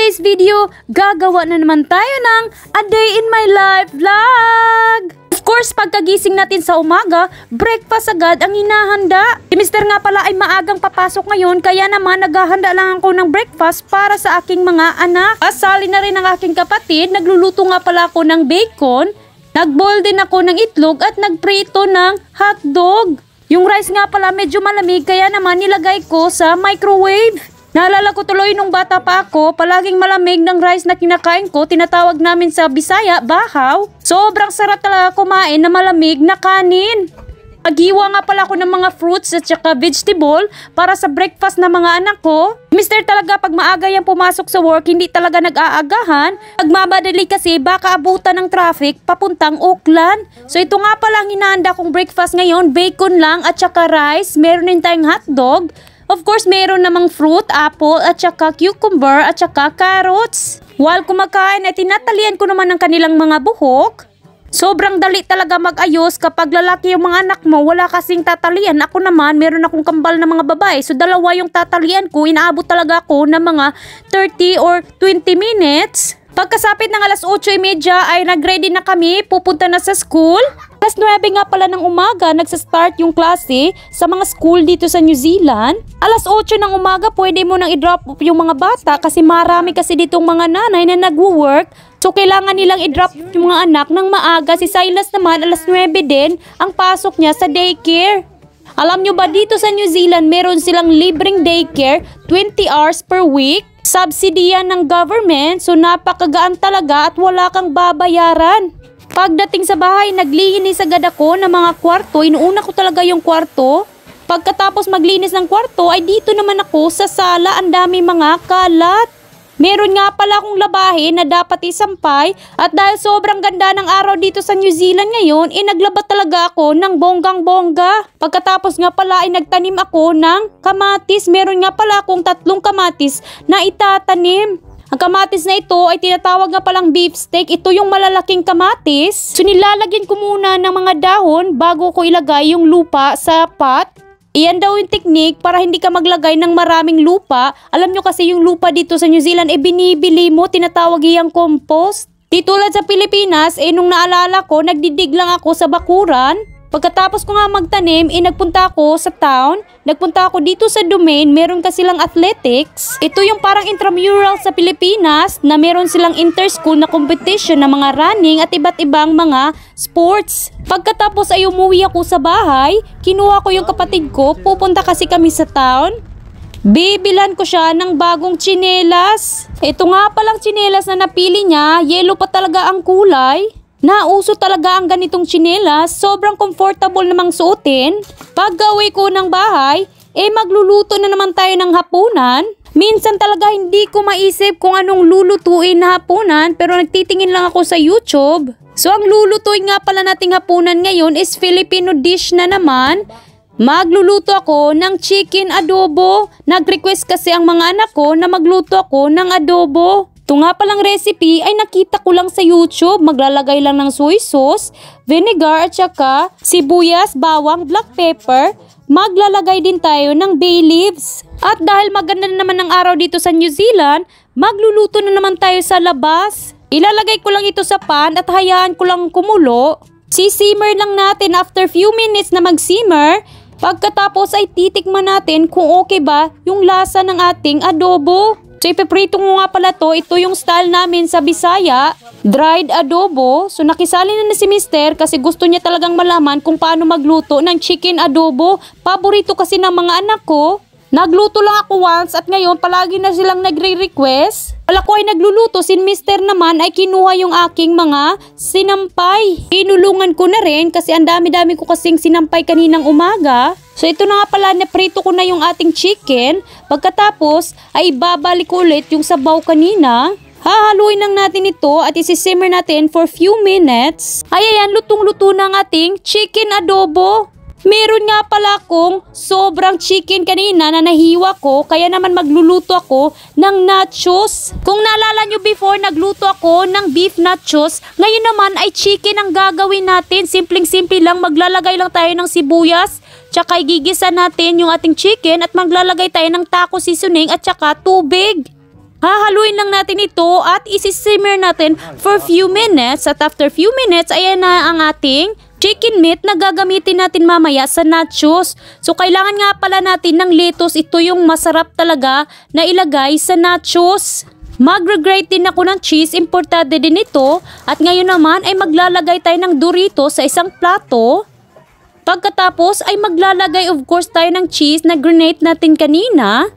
today's video, gagawa na naman tayo ng A Day in My Life vlog! Of course, pagkagising natin sa umaga, breakfast agad ang hinahanda. Si Mr. nga pala ay maagang papasok ngayon, kaya naman naghahanda lang ako ng breakfast para sa aking mga anak. Asali na rin ang aking kapatid, nagluluto nga pala ako ng bacon, nagboil din ako ng itlog at nagprito ng hotdog. Yung rice nga pala medyo malamig, kaya naman nilagay ko sa microwave. Naalala ko tuloy nung bata pa ako, palaging malamig ng rice na kinakain ko, tinatawag namin sa Bisaya, bahaw. Sobrang sarap talaga kumain na malamig na kanin. Naghiwa nga pala ako ng mga fruits at saka vegetable para sa breakfast ng mga anak ko. Mister talaga pag maaga yan pumasok sa work, hindi talaga nag-aagahan. Pagmamadali kasi baka abutan ng traffic papuntang Oakland. So ito nga pala ang hinahanda kong breakfast ngayon, bacon lang at saka rice, meron din tayong hotdog. Of course, meron namang fruit, apple, at saka cucumber, at saka carrots. While kumakain ay tinatalian ko naman ng kanilang mga buhok. Sobrang dali talaga mag-ayos kapag lalaki yung mga anak mo, wala kasing tatalian. Ako naman, meron akong kambal na mga babae. So dalawa yung tatalian ko, inaabot talaga ako ng mga 30 or 20 minutes. Pagkasapit ng alas 8:30 ay nag-ready na kami, pupunta na sa school. Alas 9 nga pala ng umaga, nagsa-start yung klase sa mga school dito sa New Zealand. Alas 8 ng umaga, pwede mo nang i-drop off yung mga bata kasi marami kasi ditong mga nanay na nagwo-work. So kailangan nilang i-drop yung mga anak ng maaga. Si Silas naman, alas 9 din ang pasok niya sa daycare. Alam nyo ba dito sa New Zealand, meron silang libreng daycare, 20 hours per week. Subsidy yan ng government, so napakagaan talaga at wala kang babayaran. Pagdating sa bahay, naglinis agad ako ng mga kwarto. Inuuna ko talaga yung kwarto. Pagkatapos maglinis ng kwarto, ay dito naman ako sa sala. Ang dami mga kalat. Meron nga pala akong labahin na dapat isampay. At dahil sobrang ganda ng araw dito sa New Zealand ngayon, naglaba talaga ako ng bonggang-bongga. Pagkatapos nga pala ay nagtanim ako ng kamatis. Meron nga pala akong 3 kamatis na itatanim. Ang kamatis na ito ay tinatawag nga palang beefsteak. Ito yung malalaking kamatis. So nilalagyan ko muna ng mga dahon bago ko ilagay yung lupa sa pot. Iyan daw yung technique para hindi ka maglagay ng maraming lupa. Alam nyo kasi yung lupa dito sa New Zealand binibili mo, tinatawag iyang compost. Di tulad sa Pilipinas, nung naalala ko, nagdidig lang ako sa bakuran. Pagkatapos ko nga magtanim, nagpunta ako sa town. Nagpunta ako dito sa Domain, meron kasi silang athletics. Ito yung parang intramural sa Pilipinas na meron silang inter-school na competition ng mga running at iba't ibang mga sports. Pagkatapos ay umuwi ako sa bahay, kinuha ko yung kapatid ko, pupunta kasi kami sa town. Bibilan ko siya ng bagong tsinelas. Ito nga palang tsinelas na napili niya, yellow pa talaga ang kulay. Nauso talaga ang ganitong tsinelas, sobrang comfortable namang suotin. Pag-uwi ko ng bahay, magluluto na naman tayo ng hapunan. Minsan talaga hindi ko maisip kung anong lulutuin na hapunan, pero nagtitingin lang ako sa YouTube. So ang lulutuin nga pala nating hapunan ngayon is Filipino dish na naman. Magluluto ako ng chicken adobo. Nag-request kasi ang mga anak ko na magluto ako ng adobo. Ito nga palang recipe ay nakita ko lang sa YouTube. Maglalagay lang ng soy sauce, vinegar at saka sibuyas, bawang, black pepper. Maglalagay din tayo ng bay leaves. At dahil maganda na naman ang araw dito sa New Zealand, magluluto na naman tayo sa labas. Ilalagay ko lang ito sa pan at hayaan ko lang kumulo. Sisimmer lang natin after few minutes na mag-simmer. Pagkatapos ay titikman natin kung okay ba yung lasa ng ating adobo. So ipiprito ko nga pala to, ito yung style namin sa Bisaya, dried adobo. So nakisali na si Mister kasi gusto niya talagang malaman kung paano magluto ng chicken adobo. Paborito kasi ng mga anak ko. Nagluto lang ako once at ngayon palagi na silang nagre-request. Wala ko ay nagluluto, si Mister naman ay kinuha yung aking mga sinampay. Inulungan ko na rin kasi ang dami-dami ko kasing sinampay kaninang umaga. So ito na nga pala, naprito ko na yung ating chicken. Pagkatapos ay babalik ulit yung sabaw kanina. Hahaluin lang natin ito at isisimmer natin for few minutes. Ayan, lutong-luto na ang ating chicken adobo. Meron nga pala akong sobrang chicken kanina na nahiwa ko, kaya naman magluluto ako ng nachos. Kung naalala nyo before, nagluto ako ng beef nachos. Ngayon naman ay chicken ang gagawin natin. Simpleng-simple lang, maglalagay lang tayo ng sibuyas, tsaka igigisa natin yung ating chicken at maglalagay tayo ng taco seasoning at tsaka tubig. Hahaluin lang natin ito at isi-simmer natin for few minutes. At after few minutes, ayan na ang ating chicken meat na gagamitin natin mamaya sa nachos. So, kailangan nga pala natin ng lettuce. Ito yung masarap talaga na ilagay sa nachos. Mag-grate din ako ng cheese, importante din ito. At ngayon naman ay maglalagay tayo ng Doritos sa isang plato. Pagkatapos ay maglalagay of course tayo ng cheese na grenade natin kanina.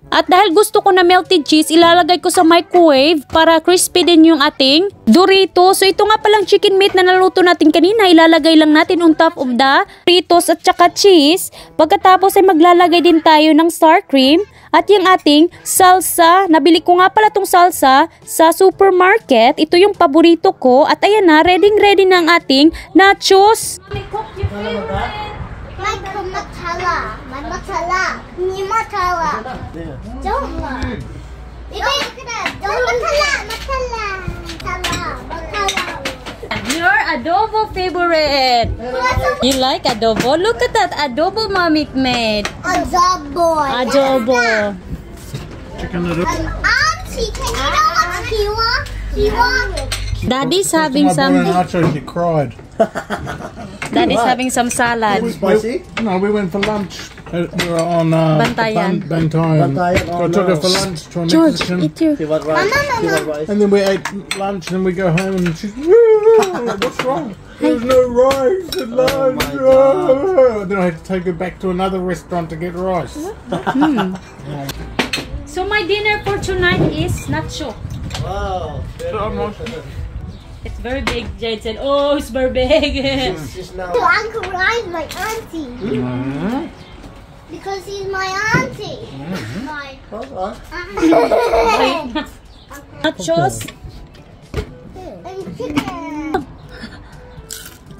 At dahil gusto ko na melted cheese, ilalagay ko sa microwave para crispy din yung ating Doritos. So ito nga palang chicken meat na naluto natin kanina, ilalagay lang natin on top of the Doritos at saka cheese. Pagkatapos ay maglalagay din tayo ng sour cream at yung ating salsa. Nabili ko nga pala tong salsa sa supermarket. Ito yung paborito ko at ayan na, ready na ang ating nachos. My matala. My matala. Me matala. Don't lie. Baby, look at that. Don't matala. Matala. Your adobo favorite. You like adobo? Look at that adobo mommy made. Adobo. Chicken little. Auntie, can you know what Kiwa? Daddy's having some. Nachos, you cried. Daddy's having some salad. Spicy? No, we went for lunch. We were on Bantayan. Bantayan. Bantayan, oh, I took her no. for lunch to a George, Mexican. eat your. He was rice. He was rice. And then we ate lunch and we go home and she's, what's wrong? There's no rice at lunch. Then I had to take her back to another restaurant to get rice. So my dinner for tonight is nacho. Wow. It's very big, Jade said. Oh, it's very big. She's now. So Uncle Ryan's my auntie. Because he's my auntie. My Nachos. and chicken.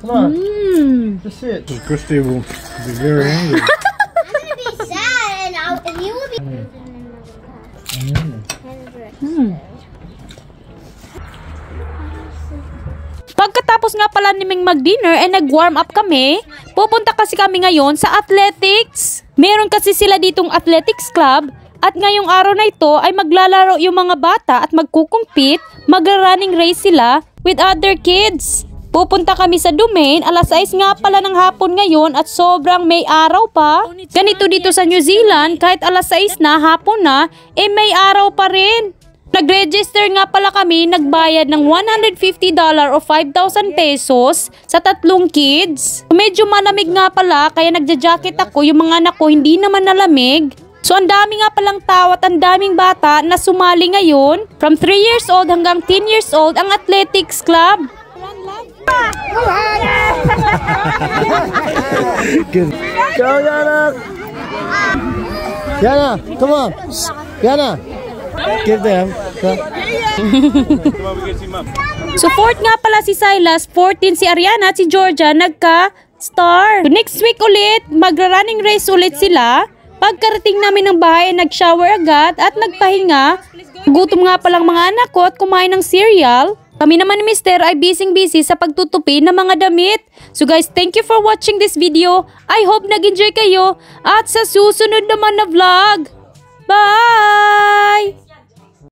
Come on. Mmm. Just sit. Christy will be very angry. I'm gonna be sad and you will be. Pagkatapos nga pala naming mag-dinner ay nag-warm up kami. Pupunta kasi kami ngayon sa athletics. Meron kasi sila ditong athletics club. At ngayong araw na ito ay maglalaro yung mga bata at magkukumpit. Mag-running race sila with other kids. Pupunta kami sa Domain, alas 6 nga pala ng hapon ngayon at sobrang may araw pa. Ganito dito sa New Zealand, kahit alas 6 na, hapon na, may araw pa rin. Nag-register nga pala kami, nagbayad ng $150 o 5,000 pesos sa 3 kids. Medyo malamig nga pala, kaya nagja-jacket ako, yung mga anak ko hindi naman nalamig. So ang dami nga palang tao at ang daming bata na sumali ngayon. From 3 years old hanggang 10 years old ang athletics club. Good. Go, Yana. Yana, come on. Yana. Give them. So 4th nga pala si Silas, 14 si Ariana at si Georgia nagka-star. So next week ulit, magra-running race ulit sila. Pagkarating namin ng bahay, nag-shower agad at nagpahinga. Gutom nga palang mga anak ko at kumain ng cereal. Kami naman ni Mr. ay busy sa pagtutupi ng mga damit. So guys, thank you for watching this video. I hope nag-enjoy kayo at sa susunod naman na vlog. Bye!